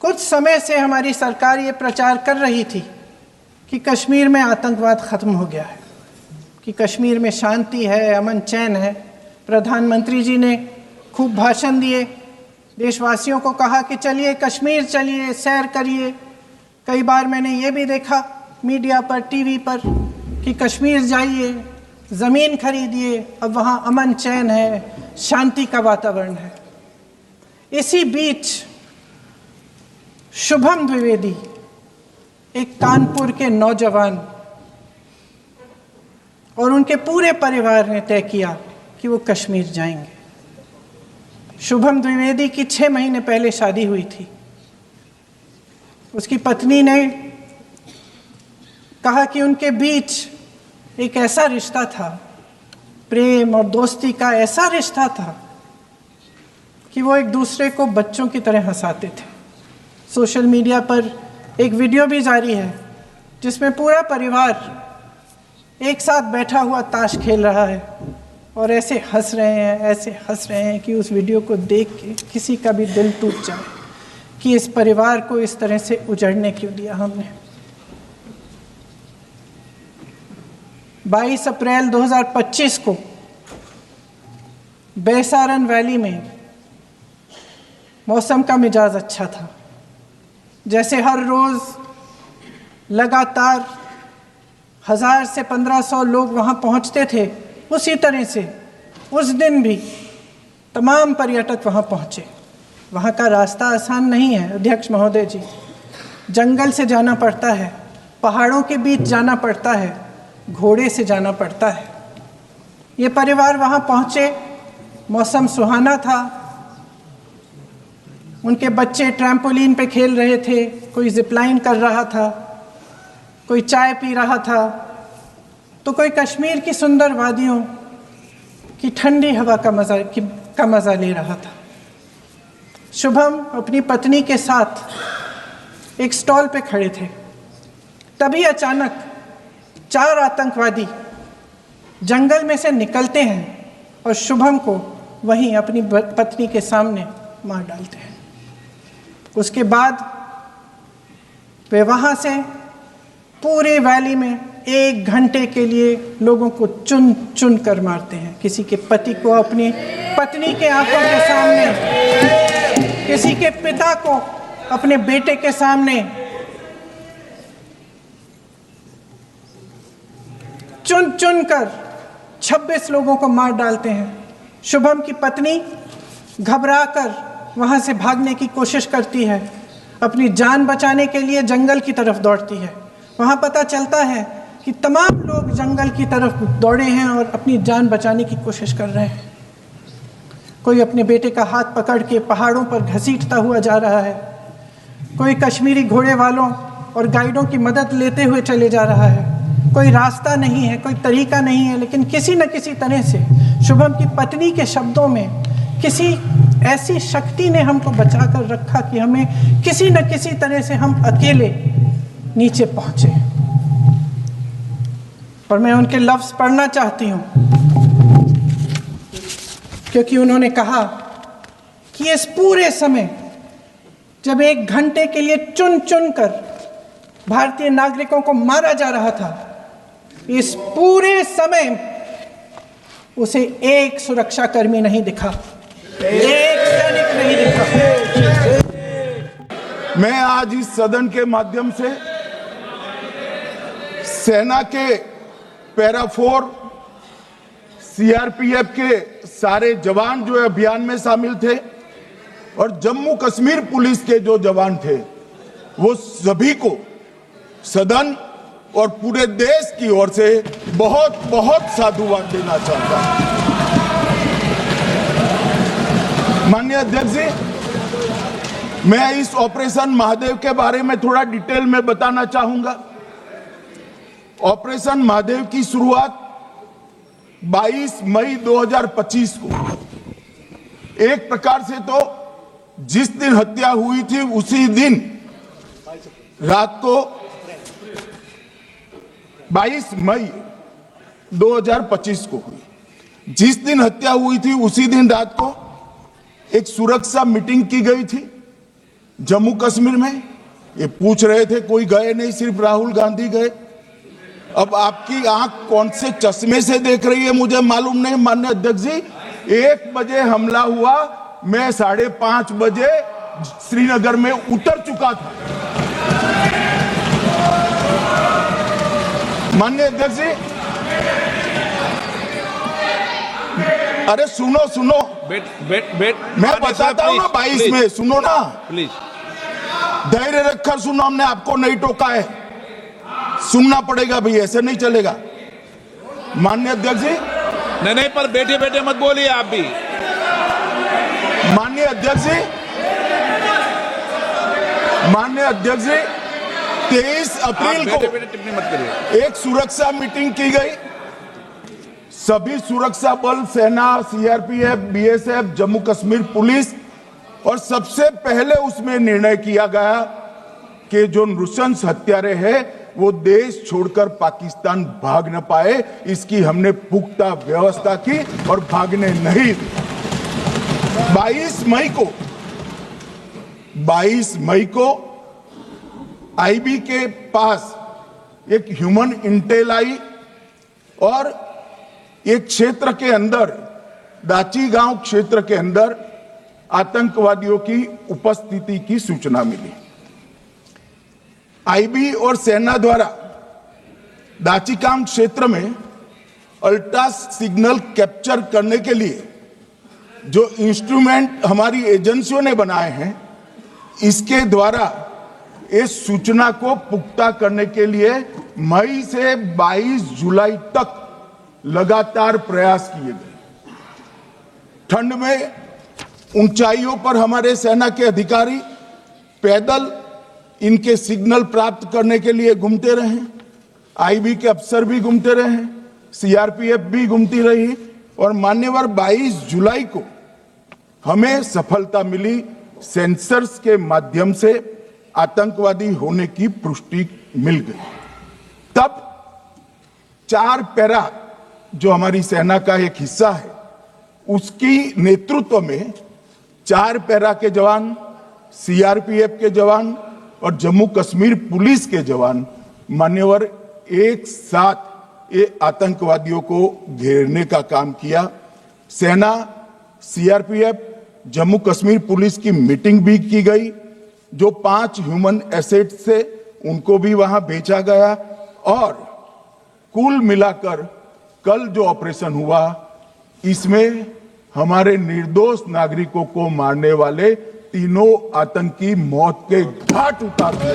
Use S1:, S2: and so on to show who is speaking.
S1: कुछ समय से हमारी सरकार ये प्रचार कर रही थी कि कश्मीर में आतंकवाद खत्म हो गया है, कि कश्मीर में शांति है, अमन चैन है। प्रधानमंत्री जी ने खूब भाषण दिए, देशवासियों को कहा कि चलिए कश्मीर चलिए, सैर करिए। कई बार मैंने ये भी देखा मीडिया पर, टीवी पर कि कश्मीर जाइए, ज़मीन खरीदिए, अब वहाँ अमन चैन है, शांति का वातावरण है। इसी बीच शुभम द्विवेदी, एक कानपुर के नौजवान, और उनके पूरे परिवार ने तय किया कि वो कश्मीर जाएंगे। शुभम द्विवेदी की 6 महीने पहले शादी हुई थी। उसकी पत्नी ने कहा कि उनके बीच एक ऐसा रिश्ता था, प्रेम और दोस्ती का ऐसा रिश्ता था कि वो एक दूसरे को बच्चों की तरह हंसाते थे। सोशल मीडिया पर एक वीडियो भी जारी है जिसमें पूरा परिवार एक साथ बैठा हुआ ताश खेल रहा है और ऐसे हंस रहे हैं कि उस वीडियो को देख के किसी का भी दिल टूट जाए कि इस परिवार को इस तरह से उजड़ने क्यों दिया हमने। 22 अप्रैल 2025 को बैसारन वैली में मौसम का मिजाज अच्छा था। जैसे हर रोज़ लगातार 1000 से 1500 लोग वहाँ पहुँचते थे, उसी तरह से उस दिन भी तमाम पर्यटक वहाँ पहुँचे। वहाँ का रास्ता आसान नहीं है अध्यक्ष महोदय जी, जंगल से जाना पड़ता है, पहाड़ों के बीच जाना पड़ता है, घोड़े से जाना पड़ता है। ये परिवार वहाँ पहुँचे, मौसम सुहाना था, उनके बच्चे ट्रैम्पोलिन पे खेल रहे थे, कोई जिपलाइन कर रहा था, कोई चाय पी रहा था, तो कोई कश्मीर की सुंदर वादियों की ठंडी हवा का मज़ा ले रहा था। शुभम अपनी पत्नी के साथ एक स्टॉल पे खड़े थे। तभी अचानक 4 आतंकवादी जंगल में से निकलते हैं और शुभम को वहीं अपनी पत्नी के सामने मार डालते हैं। उसके बाद वे वहाँ से पूरे वैली में 1 घंटे के लिए लोगों को चुन चुन कर मारते हैं। किसी के पति को अपनी पत्नी के आंखों के सामने, किसी के पिता को अपने बेटे के सामने, चुन चुन कर 26 लोगों को मार डालते हैं। शुभम की पत्नी घबराकर वहाँ से भागने की कोशिश करती है, अपनी जान बचाने के लिए जंगल की तरफ दौड़ती है। वहाँ पता चलता है कि तमाम लोग जंगल की तरफ दौड़े हैं और अपनी जान बचाने की कोशिश कर रहे हैं। कोई अपने बेटे का हाथ पकड़ के पहाड़ों पर घसीटता हुआ जा रहा है, कोई कश्मीरी घोड़े वालों और गाइडों की मदद लेते हुए चले जा रहा है। कोई रास्ता नहीं है, कोई तरीका नहीं है, लेकिन किसी न किसी तरह से शुभम की पत्नी के शब्दों में किसी ऐसी शक्ति ने हमको बचा कर रखा कि हमें किसी न किसी तरह से हम अकेले नीचे पहुंचे। और मैं उनके लफ्ज पढ़ना चाहती हूँ, क्योंकि उन्होंने कहा कि इस पूरे समय जब 1 घंटे के लिए चुन चुन कर भारतीय नागरिकों को मारा जा रहा था, इस पूरे समय उसे एक सुरक्षाकर्मी नहीं दिखा, एक सैनिक नहीं दिखा।
S2: मैं आज इस सदन के माध्यम से सेना के पैरा 4 सीआरपीएफ के सारे जवान जो अभियान में शामिल थे और जम्मू कश्मीर पुलिस के जो जवान थे, वो सभी को सदन और पूरे देश की ओर से बहुत बहुत साधुवाद देना चाहता हूं। माननीय अध्यक्ष जी, मैं इस ऑपरेशन महादेव के बारे में थोड़ा डिटेल में बताना चाहूंगा। ऑपरेशन महादेव की शुरुआत 22 मई 2025 को, एक प्रकार से तो जिस दिन हत्या हुई थी उसी दिन रात को 22 मई 2025 को हुई। जिस दिन हत्या हुई थी उसी दिन रात को एक सुरक्षा मीटिंग की गई थी जम्मू कश्मीर में ये पूछ रहे थे, कोई गए नहीं, सिर्फ राहुल गांधी गए। अब आपकी आंख कौन से चश्मे से देख रही है मुझे मालूम नहीं माननीय अध्यक्ष जी। 1 बजे हमला हुआ, मैं 5:30 बजे श्रीनगर में उतर चुका था। माननीय अध्यक्ष जी, अरे सुनो सुनो, मैं बताता हूँ ना 22 में, सुनो ना
S3: प्लीज,
S2: धैर्य रखकर सुनो, हमने आपको नहीं टोका है, सुनना पड़ेगा भाई, ऐसे नहीं चलेगा। माननीय अध्यक्ष जी,
S3: नहीं, पर बैठे बैठे मत बोलिए आप भी।
S2: माननीय अध्यक्ष जी, माननीय अध्यक्ष जी, 23 अप्रैल को
S3: बैठे टिप्पणी मत करिए।
S2: एक सुरक्षा मीटिंग की गई, सभी सुरक्षा बल, सेना, CRPF, BSF, Jammu Kashmir police, और सबसे पहले उसमें निर्णय किया गया कि जो नृशंस हत्यारे हैं वो देश छोड़कर पाकिस्तान भाग न पाए, इसकी हमने पुख्ता व्यवस्था की और भागने नहीं दी। 22 मई को आईबी के पास एक ह्यूमन इंटेल आई और एक क्षेत्र के अंदर, दाची गांव क्षेत्र के अंदर आतंकवादियों की उपस्थिति की सूचना मिली। आईबी और सेना द्वारा दाचीकाम क्षेत्र में अल्ट्रा सिग्नल कैप्चर करने के लिए जो इंस्ट्रूमेंट हमारी एजेंसियों ने बनाए हैं, इसके द्वारा इस सूचना को पुख्ता करने के लिए मई से 22 जुलाई तक लगातार प्रयास किए गए। ठंड में ऊंचाइयों पर हमारे सेना के अधिकारी पैदल इनके सिग्नल प्राप्त करने के लिए घूमते रहे, आईबी के अफसर भी घूमते रहे, सीआरपीएफ भी घूमती रही, और मान्यवर 22 जुलाई को हमें सफलता मिली। सेंसर्स के माध्यम से आतंकवादी होने की पुष्टि मिल गई। तब 4 पैरा जो हमारी सेना का एक हिस्सा है, उसकी नेतृत्व में 4 पैरा के जवान, सीआरपीएफ के जवान और जम्मू कश्मीर पुलिस के जवान मान्यवर एक साथ ये आतंकवादियों को घेरने का काम किया। सेना, सीआरपीएफ, जम्मू कश्मीर पुलिस की मीटिंग भी की गई। जो 5 ह्यूमन एसेट्स थे उनको भी वहां भेजा गया, और कुल मिलाकर कल जो ऑपरेशन हुआ, इसमें हमारे निर्दोष नागरिकों को मारने वाले तीनों आतंकी मौत के घाट उतार दिए।